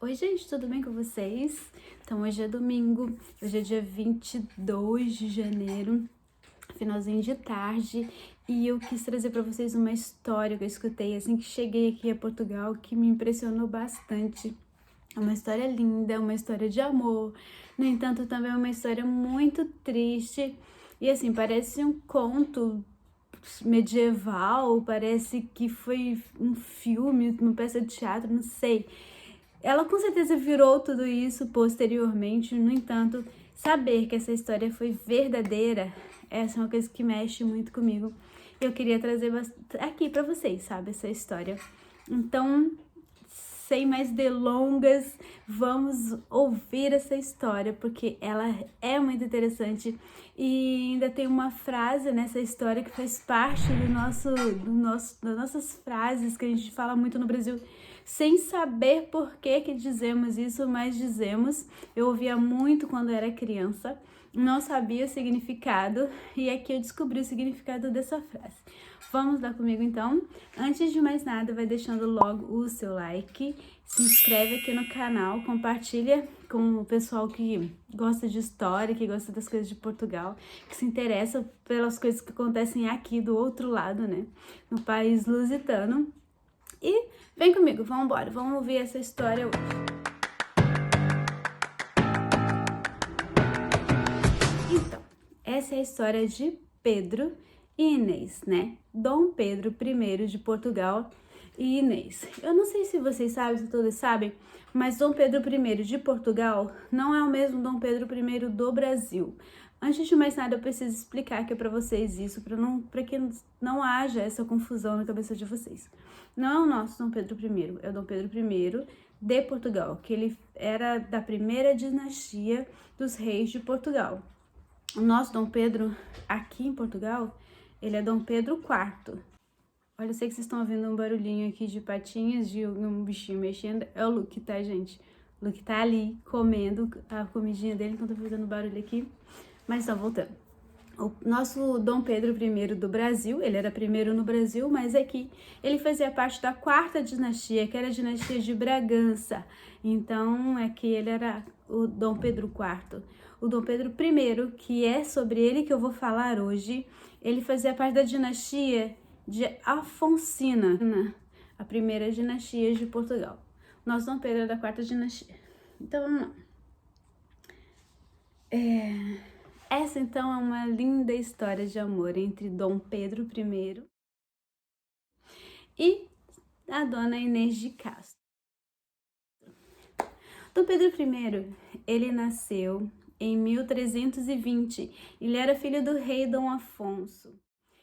Oi, gente, tudo bem com vocês? Então, hoje é domingo, hoje é dia 22 de janeiro, finalzinho de tarde, e eu quis trazer para vocês uma história que eu escutei assim que cheguei aqui a Portugal, que me impressionou bastante. É uma história linda, uma história de amor, no entanto, também é uma história muito triste, e assim, parece um conto medieval, parece que foi um filme, uma peça de teatro, não sei. Ela com certeza virou tudo isso posteriormente, no entanto, saber que essa história foi verdadeira, essa é uma coisa que mexe muito comigo. Eu queria trazer aqui pra vocês, sabe, essa história. Então, sem mais delongas, vamos ouvir essa história, porque ela é muito interessante e ainda tem uma frase nessa história que faz parte das nossas frases que a gente fala muito no Brasil, sem saber por que dizemos isso, mas dizemos. Eu ouvia muito quando era criança, não sabia o significado e aqui eu descobri o significado dessa frase. Vamos lá comigo então. Antes de mais nada, vai deixando logo o seu like, se inscreve aqui no canal, compartilha com o pessoal que gosta de história, que gosta das coisas de Portugal, que se interessa pelas coisas que acontecem aqui do outro lado, né, no país lusitano. E vem comigo, vamos embora, vamos ouvir essa história hoje. Então, essa é a história de Pedro e Inês, né? Dom Pedro I de Portugal e Inês. Eu não sei se vocês sabem, se todos sabem, mas Dom Pedro I de Portugal não é o mesmo Dom Pedro I do Brasil. Antes de mais nada, eu preciso explicar aqui para vocês isso, para que não haja essa confusão na cabeça de vocês. Não é o nosso Dom Pedro I, é o Dom Pedro I de Portugal, que ele era da primeira dinastia dos reis de Portugal. O nosso Dom Pedro, aqui em Portugal, ele é Dom Pedro IV. Olha, eu sei que vocês estão ouvindo um barulhinho aqui de patinhas, de um bichinho mexendo. É o Luke, tá, gente? O Luke tá ali comendo a comidinha dele enquanto eu tô fazendo barulho aqui. Mas então, voltando. O nosso Dom Pedro I do Brasil, ele era primeiro no Brasil, mas aqui ele fazia parte da quarta dinastia, que era a dinastia de Bragança. Então, aqui ele era o Dom Pedro IV. O Dom Pedro I, que é sobre ele que eu vou falar hoje, ele fazia parte da dinastia de Afonsina, a primeira dinastia de Portugal. Nosso Dom Pedro é da quarta dinastia. Então, vamos lá. Essa então é uma linda história de amor entre Dom Pedro I e a dona Inês de Castro. Dom Pedro I, ele nasceu em 1320. Ele era filho do rei Dom Afonso,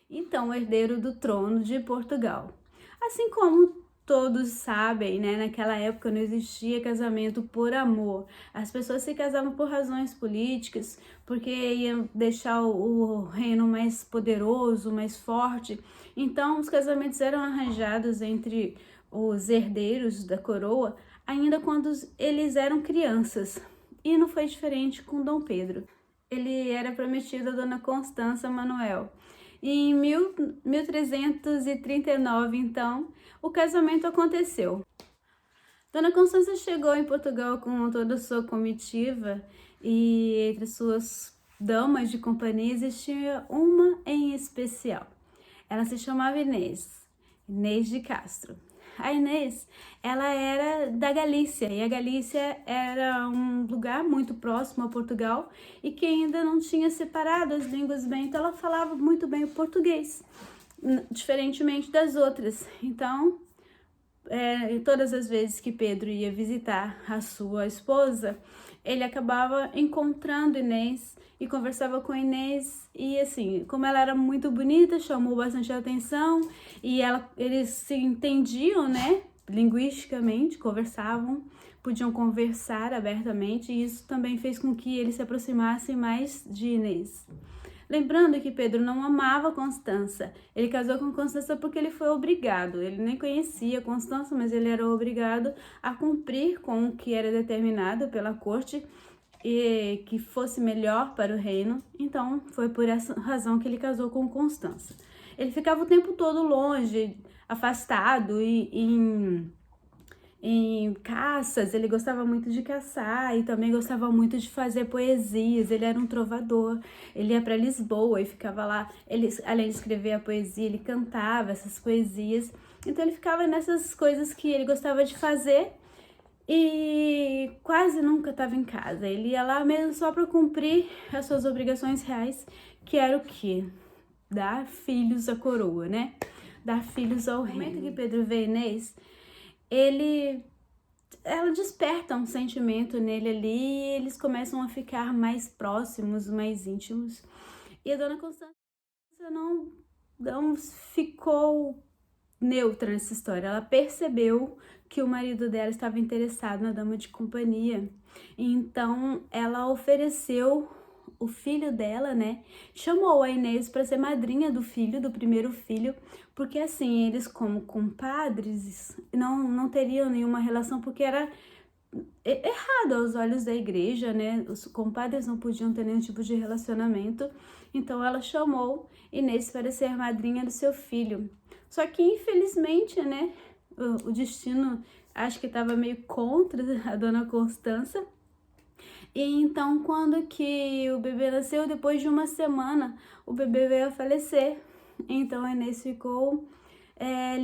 então herdeiro do trono de Portugal. Assim como todos sabem, né, naquela época não existia casamento por amor. As pessoas se casavam por razões políticas, porque iam deixar o reino mais poderoso, mais forte. Então, os casamentos eram arranjados entre os herdeiros da coroa, ainda quando eles eram crianças. E não foi diferente com Dom Pedro. Ele era prometido a Dona Constança Manuel. E em 1339, então, o casamento aconteceu. Dona Constança chegou em Portugal com toda a sua comitiva e entre suas damas de companhia existia uma em especial. Ela se chamava Inês, Inês de Castro. A Inês, ela era da Galícia, e a Galícia era um lugar muito próximo a Portugal e que ainda não tinha separado as línguas bem, então ela falava muito bem o português, diferentemente das outras. Então, todas as vezes que Pedro ia visitar a sua esposa, ele acabava encontrando Inês e conversava com Inês, e assim, como ela era muito bonita, chamou bastante atenção e eles se entendiam, né? Linguisticamente, conversavam, podiam conversar abertamente, e isso também fez com que ele se aproximasse mais de Inês. Lembrando que Pedro não amava Constança, ele casou com Constança porque ele foi obrigado, ele nem conhecia Constança, mas ele era obrigado a cumprir com o que era determinado pela corte e que fosse melhor para o reino, então foi por essa razão que ele casou com Constança. Ele ficava o tempo todo longe, afastado e em caças, ele gostava muito de caçar e também gostava muito de fazer poesias. Ele era um trovador, ele ia para Lisboa e ficava lá, ele, além de escrever a poesia, ele cantava essas poesias. Então ele ficava nessas coisas que ele gostava de fazer e quase nunca estava em casa. Ele ia lá mesmo só para cumprir as suas obrigações reais, que era o quê? Dar filhos à coroa, né? Dar filhos ao rei. No momento que Pedro vê Inês, ela desperta um sentimento nele ali e eles começam a ficar mais próximos, mais íntimos. E a dona Constância não ficou neutra nessa história. Ela percebeu que o marido dela estava interessado na dama de companhia. Então ela ofereceu o filho dela, né? Chamou a Inês para ser madrinha do filho, do primeiro filho, porque assim, eles como compadres não teriam nenhuma relação, porque era errado aos olhos da igreja, né? Os compadres não podiam ter nenhum tipo de relacionamento. Então ela chamou Inês para ser madrinha do seu filho. Só que infelizmente, né, o destino acho que estava meio contra a dona Constança. E então, quando que o bebê nasceu, depois de uma semana, o bebê veio a falecer. Então a Inês ficou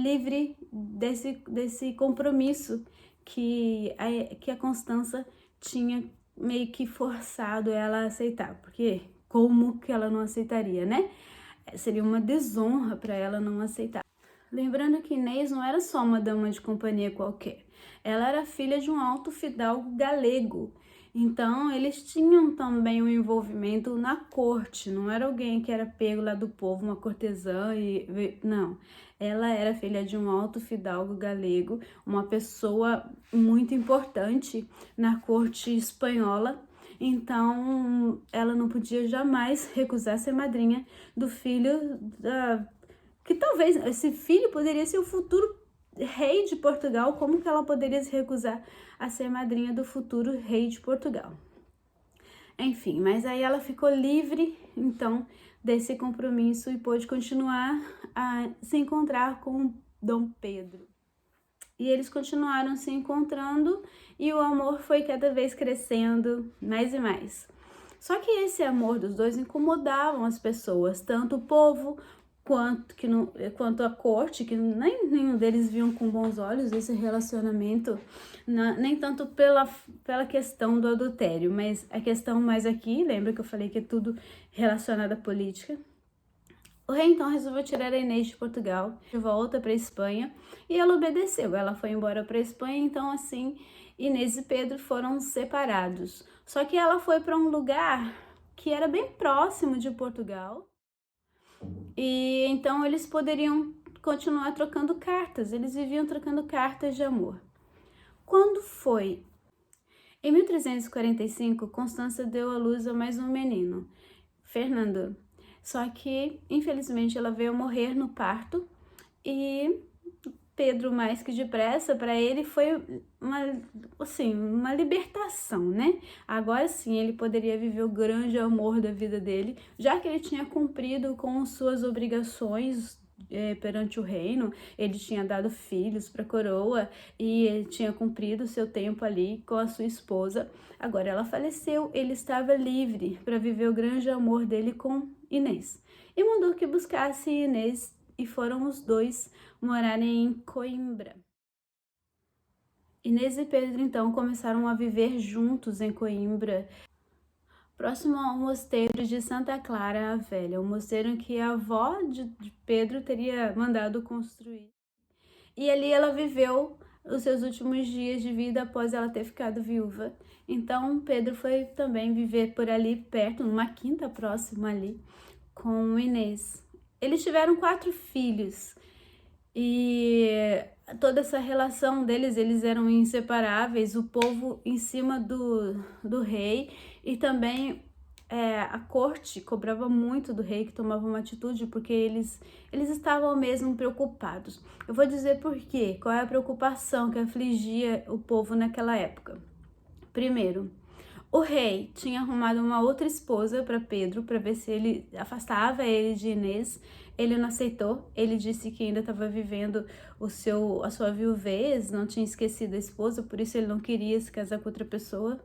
livre desse compromisso que a Constança tinha meio que forçado ela a aceitar. Porque como que ela não aceitaria, né? Seria uma desonra para ela não aceitar. Lembrando que Inês não era só uma dama de companhia qualquer. Ela era filha de um alto fidalgo galego. Então, eles tinham também um envolvimento na corte. Não era alguém que era pego lá do povo, uma cortesã não. Ela era filha de um alto fidalgo galego, uma pessoa muito importante na corte espanhola. Então, ela não podia jamais recusar ser madrinha do filho que talvez esse filho poderia ser o futuro rei de Portugal. Como que ela poderia se recusar a ser madrinha do futuro rei de Portugal? Enfim, mas aí ela ficou livre, então, desse compromisso e pôde continuar a se encontrar com Dom Pedro. E eles continuaram se encontrando e o amor foi cada vez crescendo mais e mais. Só que esse amor dos dois incomodavam as pessoas, tanto o povo quanto a corte, que nenhum deles viam com bons olhos esse relacionamento, nem tanto pela questão do adultério, mas a questão mais aqui, lembra que eu falei que é tudo relacionado à política? O rei então resolveu tirar a Inês de Portugal, de volta para a Espanha, e ela obedeceu. Ela foi embora para a Espanha, então assim, Inês e Pedro foram separados. Só que ela foi para um lugar que era bem próximo de Portugal, e então eles poderiam continuar trocando cartas. Eles viviam trocando cartas de amor. Quando foi? Em 1345, Constança deu à luz a mais um menino, Fernando. Só que, infelizmente, ela veio morrer no parto e Pedro, mais que depressa, para ele foi uma libertação, né? Agora sim, ele poderia viver o grande amor da vida dele, já que ele tinha cumprido com suas obrigações perante o reino. Ele tinha dado filhos para a coroa e ele tinha cumprido o seu tempo ali com a sua esposa. Agora ela faleceu, ele estava livre para viver o grande amor dele com Inês. E mandou que buscasse Inês e foram os dois morarem em Coimbra. Inês e Pedro então começaram a viver juntos em Coimbra, próximo ao mosteiro de Santa Clara a Velha, o mosteiro que a avó de Pedro teria mandado construir. E ali ela viveu os seus últimos dias de vida após ela ter ficado viúva. Então Pedro foi também viver por ali perto, numa quinta próxima ali, com Inês. Eles tiveram 4 filhos e toda essa relação deles, eles eram inseparáveis, o povo em cima do rei e também a corte cobrava muito do rei que tomava uma atitude, porque eles estavam mesmo preocupados. Eu vou dizer por quê, qual é a preocupação que afligia o povo naquela época. Primeiro, o rei tinha arrumado uma outra esposa para Pedro, para ver se ele afastava ele de Inês. Ele não aceitou, ele disse que ainda estava vivendo a sua viuvez, não tinha esquecido a esposa, por isso ele não queria se casar com outra pessoa.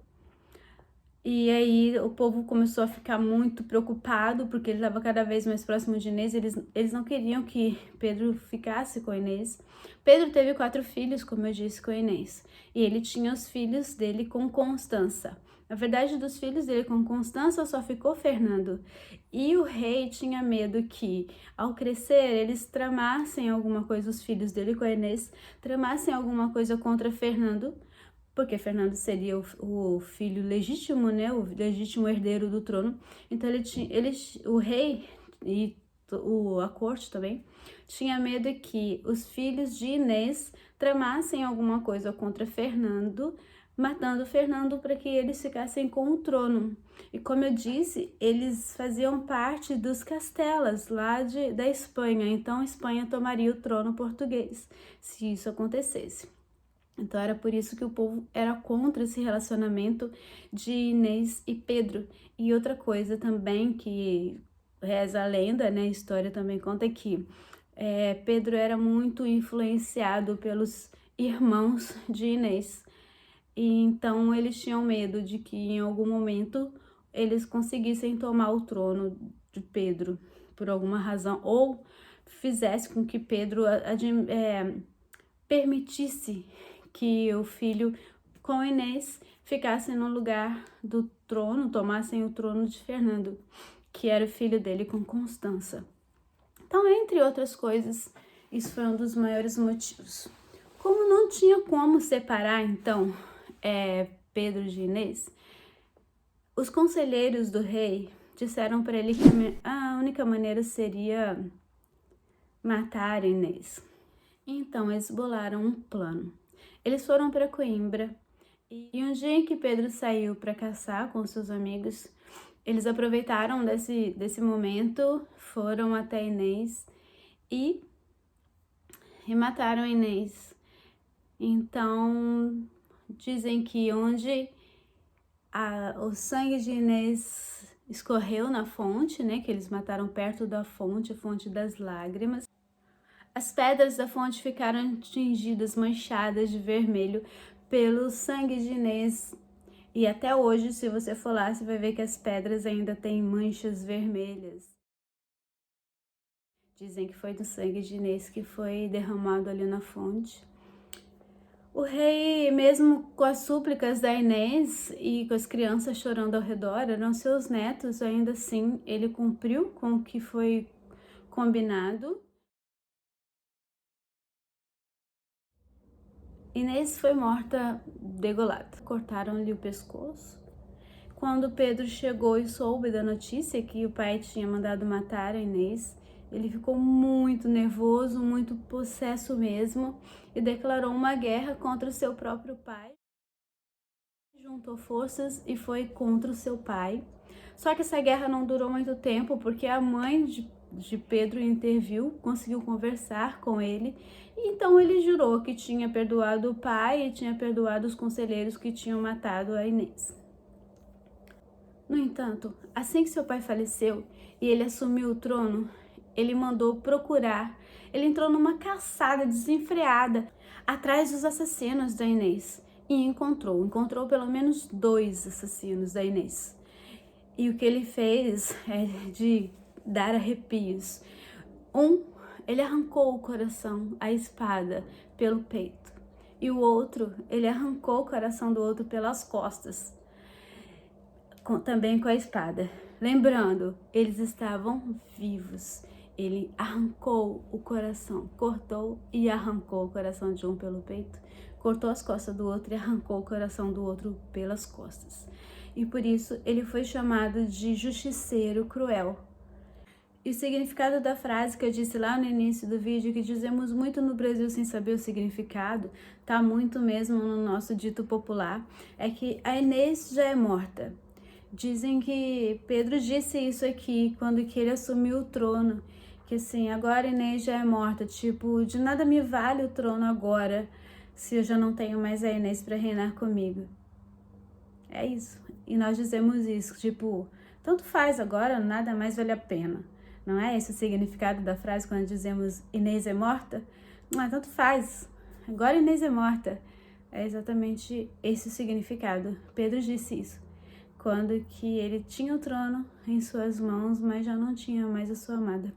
E aí o povo começou a ficar muito preocupado, porque ele estava cada vez mais próximo de Inês, eles não queriam que Pedro ficasse com Inês. Pedro teve 4 filhos, como eu disse, com Inês, e ele tinha os filhos dele com Constança. Na verdade, dos filhos dele com Constança só ficou Fernando. E o rei tinha medo que, ao crescer, eles tramassem alguma coisa, os filhos dele com a Inês, tramassem alguma coisa contra Fernando, porque Fernando seria o filho legítimo, né, o legítimo herdeiro do trono. Então o rei e a corte também tinha medo que os filhos de Inês tramassem alguma coisa contra Fernando, matando Fernando para que eles ficassem com o trono. E como eu disse, eles faziam parte dos castelas lá da Espanha, então a Espanha tomaria o trono português, se isso acontecesse. Então era por isso que o povo era contra esse relacionamento de Inês e Pedro. E outra coisa também que reza a lenda, né, a história também conta que Pedro era muito influenciado pelos irmãos de Inês. E então eles tinham medo de que em algum momento eles conseguissem tomar o trono de Pedro por alguma razão, ou fizesse com que Pedro permitisse que o filho com Inês ficasse no lugar do trono, tomassem o trono de Fernando, que era o filho dele com Constança. Então, entre outras coisas, isso foi um dos maiores motivos. Como não tinha como separar, então, Pedro de Inês, os conselheiros do rei disseram para ele que a única maneira seria matar Inês. Então, eles bolaram um plano. Eles foram para Coimbra e um dia em que Pedro saiu para caçar com seus amigos, eles aproveitaram desse momento, foram até Inês e mataram Inês. Então, dizem que onde o sangue de Inês escorreu na fonte, né, que eles mataram perto da fonte, a fonte das lágrimas, as pedras da fonte ficaram tingidas, manchadas de vermelho pelo sangue de Inês. E até hoje, se você for lá, você vai ver que as pedras ainda têm manchas vermelhas. Dizem que foi do sangue de Inês que foi derramado ali na fonte. O rei, mesmo com as súplicas da Inês e com as crianças chorando ao redor, eram seus netos, ainda assim, ele cumpriu com o que foi combinado. Inês foi morta degolada. Cortaram-lhe o pescoço. Quando Pedro chegou e soube da notícia que o pai tinha mandado matar a Inês, ele ficou muito nervoso, muito possesso mesmo, e declarou uma guerra contra o seu próprio pai. Juntou forças e foi contra o seu pai. Só que essa guerra não durou muito tempo, porque a mãe de Pedro interviu, conseguiu conversar com ele, e então ele jurou que tinha perdoado o pai e tinha perdoado os conselheiros que tinham matado a Inês. No entanto, assim que seu pai faleceu e ele assumiu o trono, ele mandou procurar, ele entrou numa caçada desenfreada atrás dos assassinos da Inês e encontrou pelo menos 2 assassinos da Inês. E o que ele fez é de dar arrepios. Ele arrancou o coração, a espada, pelo peito. E o outro, ele arrancou o coração do outro pelas costas, também com a espada. Lembrando, eles estavam vivos. Ele arrancou o coração, cortou e arrancou o coração de um pelo peito, cortou as costas do outro e arrancou o coração do outro pelas costas. E por isso ele foi chamado de justiceiro cruel. E o significado da frase que eu disse lá no início do vídeo, que dizemos muito no Brasil sem saber o significado, tá muito mesmo no nosso dito popular, é que a Inês já é morta. Dizem que Pedro disse isso aqui quando que ele assumiu o trono, que assim, agora Inês já é morta, tipo, de nada me vale o trono agora, se eu já não tenho mais a Inês para reinar comigo. É isso. E nós dizemos isso, tipo, tanto faz agora, nada mais vale a pena. Não é esse o significado da frase quando dizemos Inês é morta? Não é, tanto faz. Agora Inês é morta. É exatamente esse o significado. Pedro disse isso quando que ele tinha o trono em suas mãos, mas já não tinha mais a sua amada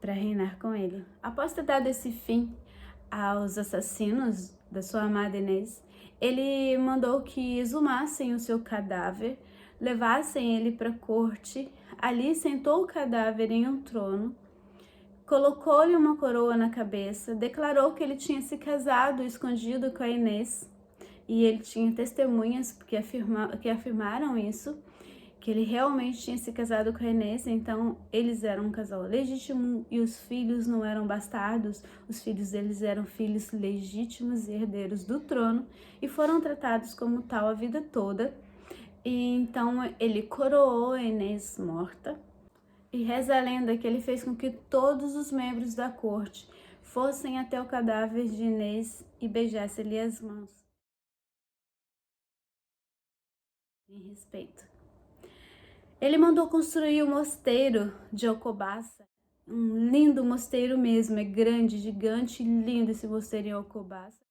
para reinar com ele. Após ter dado esse fim aos assassinos da sua amada Inês, ele mandou que exumassem o seu cadáver, levassem ele para a corte. Ali sentou o cadáver em um trono, colocou-lhe uma coroa na cabeça, declarou que ele tinha se casado escondido com a Inês, e ele tinha testemunhas que afirmaram isso, que ele realmente tinha se casado com a Inês. Então eles eram um casal legítimo e os filhos não eram bastardos, os filhos deles eram filhos legítimos e herdeiros do trono e foram tratados como tal a vida toda. E então ele coroou a Inês morta, e reza a lenda que ele fez com que todos os membros da corte fossem até o cadáver de Inês e beijassem-lhe as mãos em respeito. Ele mandou construir o mosteiro de Alcobaça, um lindo mosteiro mesmo, é grande, gigante, lindo esse mosteiro em Alcobaça,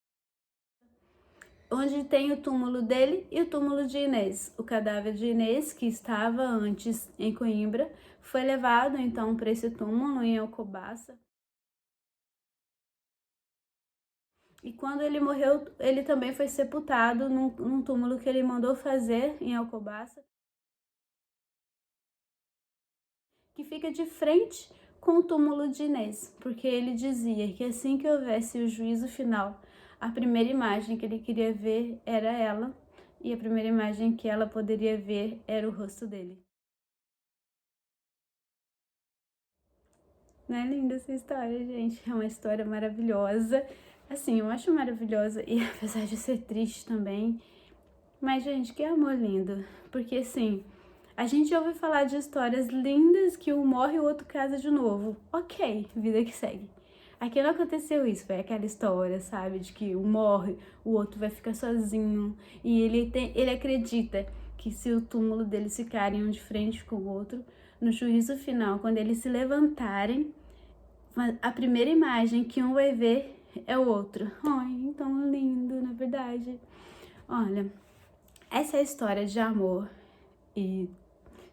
onde tem o túmulo dele e o túmulo de Inês. O cadáver de Inês, que estava antes em Coimbra, foi levado então para esse túmulo em Alcobaça. E quando ele morreu, ele também foi sepultado num túmulo que ele mandou fazer em Alcobaça, que fica de frente com o túmulo de Inês, porque ele dizia que assim que houvesse o juízo final, a primeira imagem que ele queria ver era ela, e a primeira imagem que ela poderia ver era o rosto dele. Não é linda essa história, gente? É uma história maravilhosa. Assim, eu acho maravilhosa, e apesar de ser triste também. Mas, gente, que amor lindo. Porque, assim, a gente ouve falar de histórias lindas que um morre e o outro casa de novo. Ok, vida que segue. Aqui não aconteceu isso, foi aquela história, sabe? De que um morre, o outro vai ficar sozinho. E ele acredita que se o túmulo deles ficarem um de frente com o outro, no juízo final, quando eles se levantarem, a primeira imagem que um vai ver é o outro. Ai, tão lindo, na verdade. Olha, essa é a história de amor e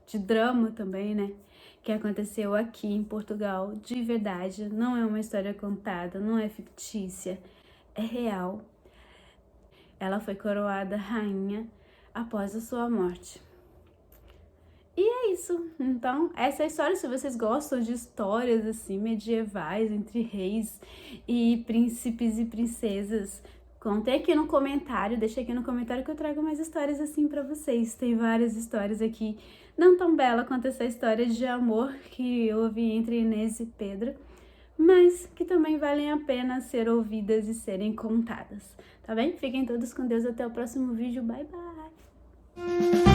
de drama também, né? Que aconteceu aqui em Portugal, de verdade. Não é uma história contada, não é fictícia, é real. Ela foi coroada rainha após a sua morte. E é isso. Então, essa é a história. Se vocês gostam de histórias assim medievais entre reis e príncipes e princesas, contem aqui no comentário, deixa aqui no comentário que eu trago mais histórias assim pra vocês. Tem várias histórias aqui, não tão bela quanto essa história de amor que eu ouvi entre Inês e Pedro, mas que também valem a pena ser ouvidas e serem contadas, tá bem? Fiquem todos com Deus, até o próximo vídeo, bye bye!